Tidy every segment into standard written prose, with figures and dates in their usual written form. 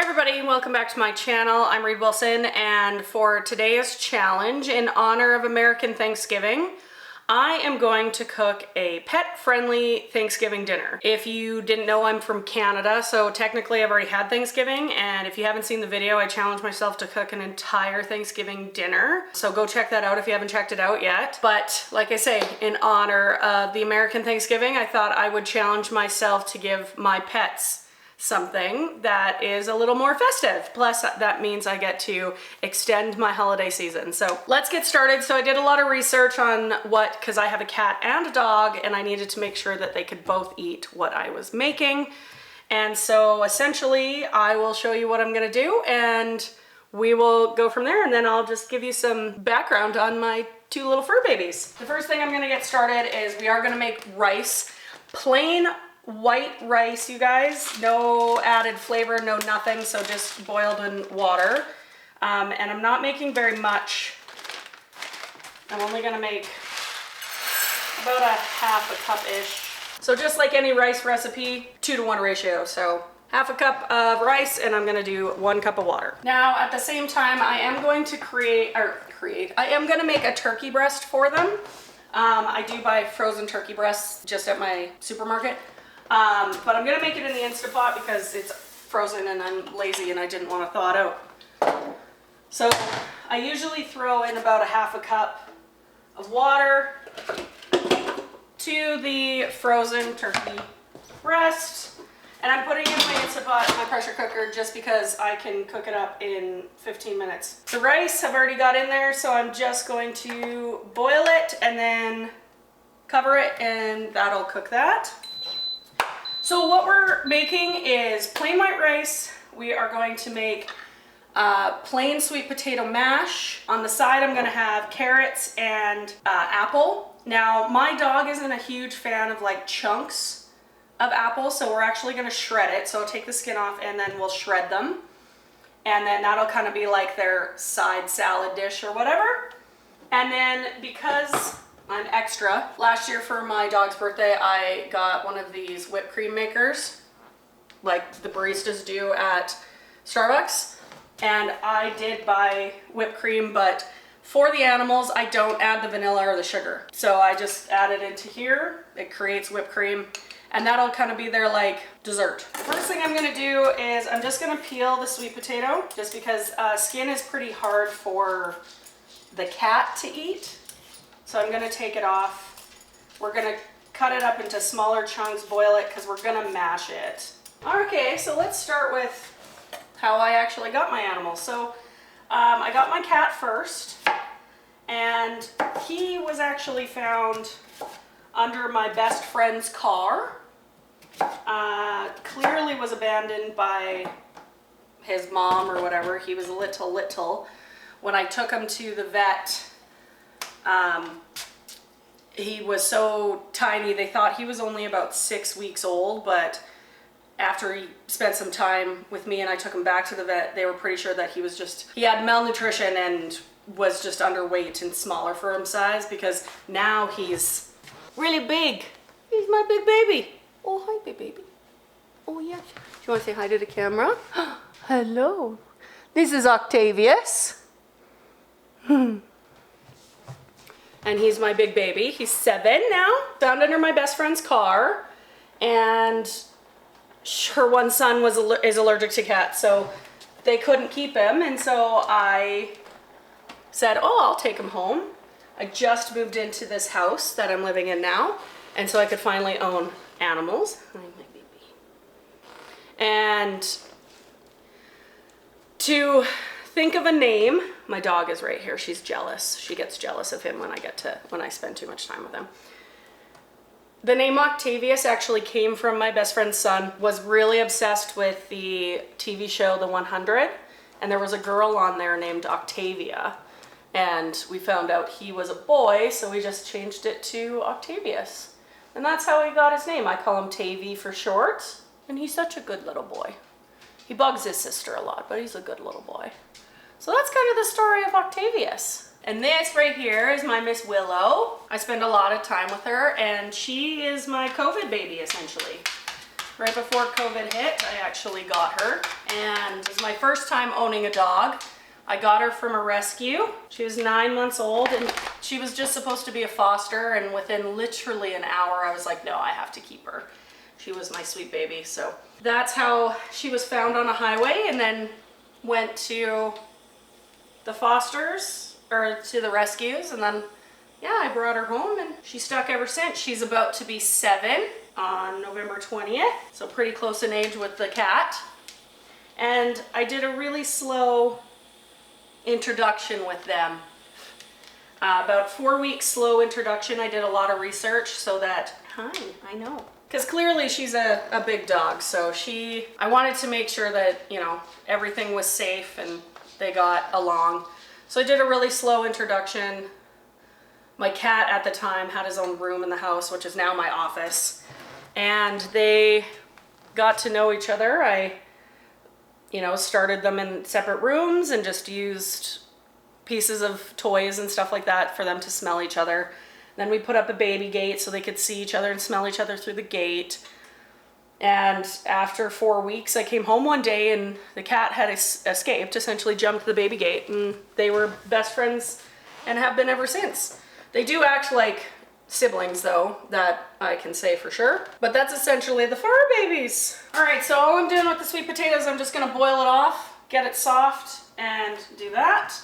Hi everybody, welcome back to my channel. I'm Reed Wilson, and for today's challenge, in honor of American Thanksgiving, I am going to cook a pet-friendly Thanksgiving dinner. If you didn't know, I'm from Canada, so technically I've already had Thanksgiving, and if you haven't seen the video, I challenged myself to cook an entire Thanksgiving dinner. So go check that out if you haven't checked it out yet. But like I say, in honor of the American Thanksgiving, I thought I would challenge myself to give my pets something that is a little more festive. Plus that means I get to extend my holiday season. So let's get started. So I did a lot of research on because I have a cat and a dog, and I needed to make sure that they could both eat what I was making. And so essentially I will show you what I'm gonna do and we will go from there, and then I'll just give you some background on my two little fur babies. The first thing I'm gonna get started is we are gonna make rice, plain white rice, you guys. No added flavor, no nothing, so just boiled in water. And I'm not making very much. I'm only gonna make about a half a cup-ish. So just like any rice recipe, 2-to-1 ratio. So half a cup of rice, and I'm gonna do 1 cup of water. Now, at the same time, I am going to I am gonna make a turkey breast for them. I do buy frozen turkey breasts just at my supermarket. But I'm gonna make it in the Instapot because it's frozen and I'm lazy and I didn't want to thaw it out. So I usually throw in about a half a cup of water to the frozen turkey breast, and I'm putting it in my Instapot, my pressure cooker, just because I can cook it up in 15 minutes. The rice I've already got in there, so I'm just going to boil it and then cover it, and that'll cook that. So what we're making is plain white rice. We are going to make plain sweet potato mash. On the side, I'm gonna have carrots and apple. Now, my dog isn't a huge fan of like chunks of apple, so we're actually gonna shred it. So I'll take the skin off and then we'll shred them. And then that'll kind of be like their side salad dish or whatever. And then because I'm extra, last year for my dog's birthday, I got one of these whipped cream makers, like the baristas do at Starbucks. And I did buy whipped cream, but for the animals, I don't add the vanilla or the sugar. So I just add it into here. It creates whipped cream, and that'll kind of be their like dessert. The first thing I'm gonna do is I'm just gonna peel the sweet potato, just because skin is pretty hard for the cat to eat. So I'm gonna take it off. We're gonna cut it up into smaller chunks, boil it, because we're gonna mash it. Okay, so let's start with how I actually got my animals. So I got my cat first, and he was actually found under my best friend's car. Clearly was abandoned by his mom or whatever. He was little. When I took him to the vet, he was so tiny, they thought he was only about 6 weeks old, but after he spent some time with me and I took him back to the vet, they were pretty sure that he had malnutrition and was just underweight and smaller for him size, because now he's really big. He's my big baby. Oh, hi, big baby. Oh, yeah. Do you want to say hi to the camera? Hello. This is Octavius. And he's my big baby. He's 7 now. Found under my best friend's car, and her one son is allergic to cats, so they couldn't keep him, and so I said, oh, I'll take him home. I just moved into this house that I'm living in now, and so I could finally own animals. Hi, my baby. And to think of a name, my dog is right here. She's jealous. She gets jealous of him when I spend too much time with him. The name Octavius actually came from my best friend's son. Was really obsessed with the TV show The 100, and there was a girl on there named Octavia, and we found out he was a boy, so we just changed it to Octavius. And that's how he got his name. I call him Tavy for short, and he's such a good little boy. He bugs his sister a lot, but he's a good little boy. So that's kind of the story of Octavius. And this right here is my Miss Willow. I spend a lot of time with her, and she is my COVID baby, essentially. Right before COVID hit, I actually got her, and it was my first time owning a dog. I got her from a rescue. She was 9 months old, and she was just supposed to be a foster, and within literally an hour, I was like, no, I have to keep her. She was my sweet baby. So that's how she was found on a highway, and then went to the fosters, or to the rescues, and then yeah, I brought her home and she's stuck ever since. She's about to be 7 on November 20th, so pretty close in age with the cat. And I did a really slow introduction with them. About 4 weeks slow introduction. I did a lot of research so that, hi, I know. Because clearly she's a big dog, so I wanted to make sure that, you know, everything was safe and they got along. So I did a really slow introduction. My cat at the time had his own room in the house, which is now my office. And they got to know each other. I, you know, started them in separate rooms and just used pieces of toys and stuff like that for them to smell each other. Then we put up a baby gate so they could see each other and smell each other through the gate. And after 4 weeks, I came home one day and the cat had escaped, essentially jumped the baby gate, and they were best friends and have been ever since. They do act like siblings though, that I can say for sure. But that's essentially the fur babies. All right, so all I'm doing with the sweet potatoes, I'm just gonna boil it off, get it soft, and do that.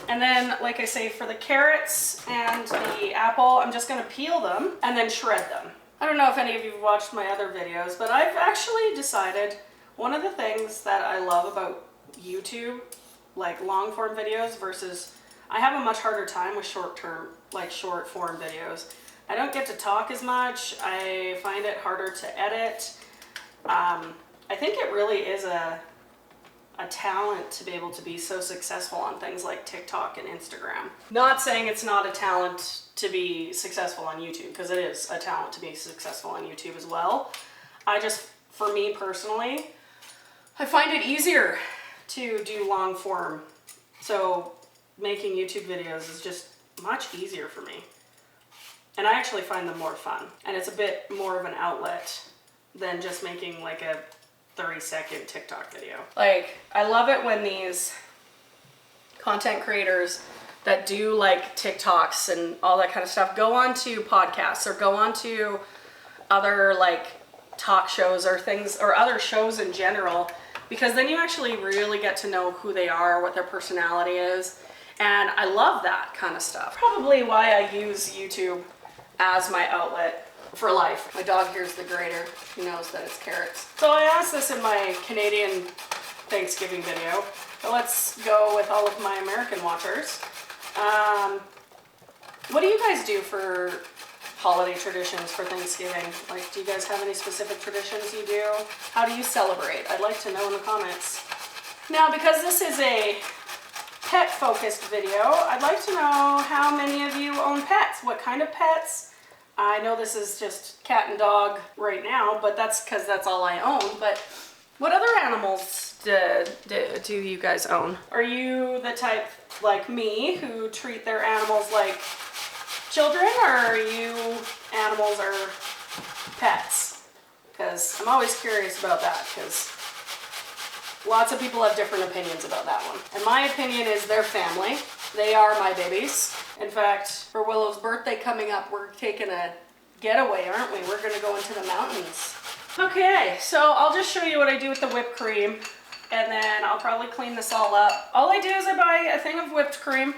And then, like I say, for the carrots and the apple, I'm just gonna peel them and then shred them. I don't know if any of you have watched my other videos, but I've actually decided one of the things that I love about YouTube, like long form videos versus, I have a much harder time with short form videos. I don't get to talk as much. I find it harder to edit. I think it really is a talent to be able to be so successful on things like TikTok and Instagram. Not saying it's not a talent to be successful on YouTube, because it is a talent to be successful on YouTube as well. For me personally, I find it easier to do long form. So making YouTube videos is just much easier for me. And I actually find them more fun. And it's a bit more of an outlet than just making like a 30-second TikTok video. Like, I love it when these content creators that do like TikToks and all that kind of stuff go on to podcasts or go on to other like talk shows or things, or other shows in general, because then you actually really get to know who they are, what their personality is. And I love that kind of stuff. Probably why I use YouTube as my outlet for life. My dog here's the grater. He knows that it's carrots. So I asked this in my Canadian Thanksgiving video, but let's go with all of my American watchers. What do you guys do for holiday traditions for Thanksgiving? Like, do you guys have any specific traditions you do? How do you celebrate? I'd like to know in the comments. Now, because this is a pet-focused video, I'd like to know how many of you own pets. What kind of pets? I know this is just cat and dog right now, but that's because that's all I own. But what other animals do you guys own? Are you the type like me who treat their animals like children, or are you animals or pets? Because I'm always curious about that, because lots of people have different opinions about that one. And my opinion is they're family. They are my babies. In fact, for Willow's birthday coming up, we're taking a getaway, aren't we? We're gonna go into the mountains. Okay, so I'll just show you what I do with the whipped cream, and then I'll probably clean this all up. All I do is I buy a thing of whipped cream.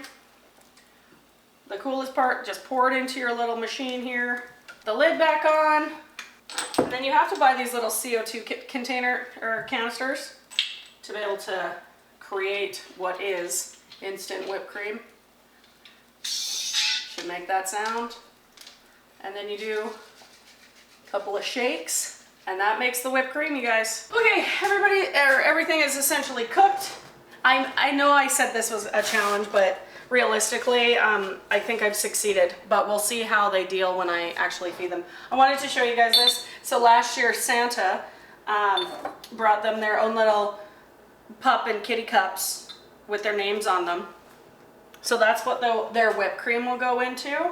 The coolest part, just pour it into your little machine here. The lid back on. And then you have to buy these little CO2 container or canisters to be able to create what is instant whipped cream. Should make that sound. And then you do a couple of shakes, and that makes the whipped cream, you guys. Okay, everything is essentially cooked. I know I said this was a challenge, but realistically, I think I've succeeded, but we'll see how they deal when I actually feed them. I wanted to show you guys this. So last year, Santa brought them their own little pup and kitty cups with their names on them. So that's what their whipped cream will go into.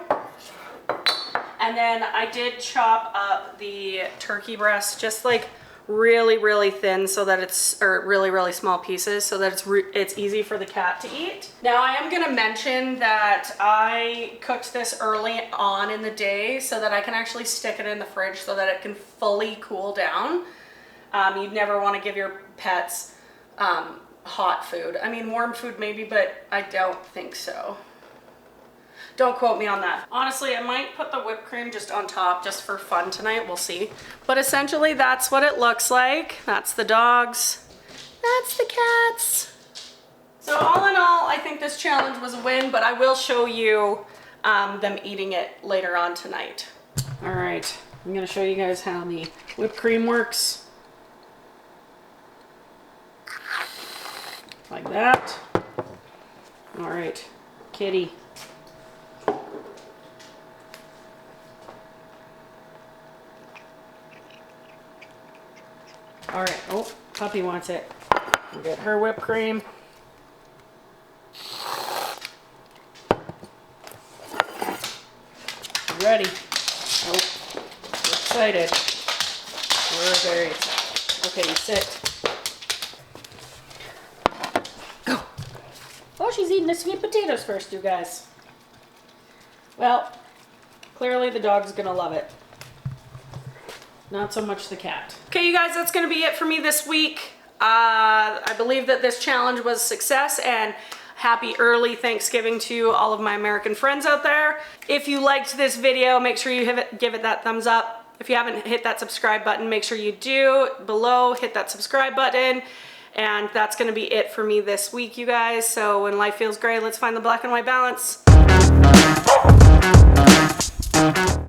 And then I did chop up the turkey breast just like really, really thin so that it's, or really, really small pieces so that it's easy for the cat to eat. Now I am gonna mention that I cooked this early on in the day so that I can actually stick it in the fridge so that it can fully cool down. You'd never wanna give your pets hot food. I mean, warm food maybe, but I don't think so. Don't quote me on that. Honestly, I might put the whipped cream just on top just for fun tonight. We'll see. But essentially, that's what it looks like. That's the dogs. That's the cats. So all in all, I think this challenge was a win, but I will show you them eating it later on tonight. All right, I'm gonna show you guys how the whipped cream works. Like that. All right, kitty. All right, oh, puppy wants it. We'll get her whipped cream. Ready. Oh, we're excited. We're very excited. Okay, you sit. Go. Oh, she's eating the sweet potatoes first, you guys. Well, clearly the dog's gonna love it. Not so much the cat. Okay, you guys, that's gonna be it for me this week. I believe that this challenge was a success, and happy early Thanksgiving to all of my American friends out there. If you liked this video, make sure you give it that thumbs up. If you haven't hit that subscribe button, make sure you do. Below, hit that subscribe button. And that's gonna be it for me this week, you guys. So when life feels gray, let's find the black and white balance.